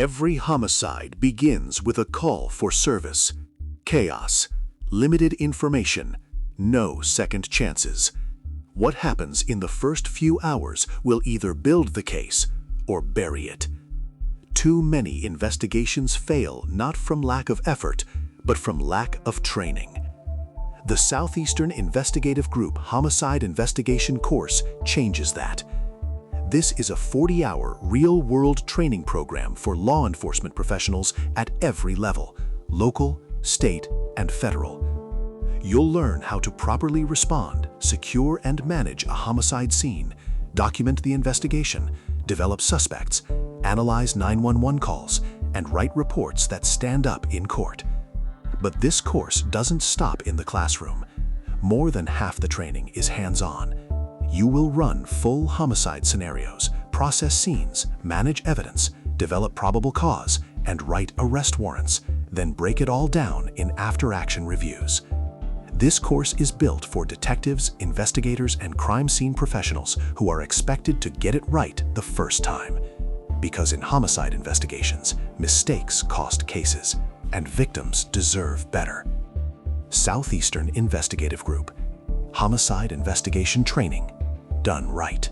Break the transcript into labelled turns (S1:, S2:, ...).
S1: Every homicide begins with a call for service. Chaos, limited information, no second chances. What happens in the first few hours will either build the case or bury it. Too many investigations fail not from lack of effort, but from lack of training. The Southeastern Investigative Group Homicide Investigation course changes that. This is a 40-hour real-world training program for law enforcement professionals at every level, local, state, and federal. You'll learn how to properly respond, secure and manage a homicide scene, document the investigation, develop suspects, analyze 911 calls, and write reports that stand up in court. But this course doesn't stop in the classroom. More than half the training is hands-on. You will run full homicide scenarios, process scenes, manage evidence, develop probable cause, and write arrest warrants, then break it all down in after-action reviews. This course is built for detectives, investigators, and crime scene professionals who are expected to get it right the first time. Because in homicide investigations, mistakes cost cases, and victims deserve better. Southeastern Investigative Group. Homicide investigation training done right.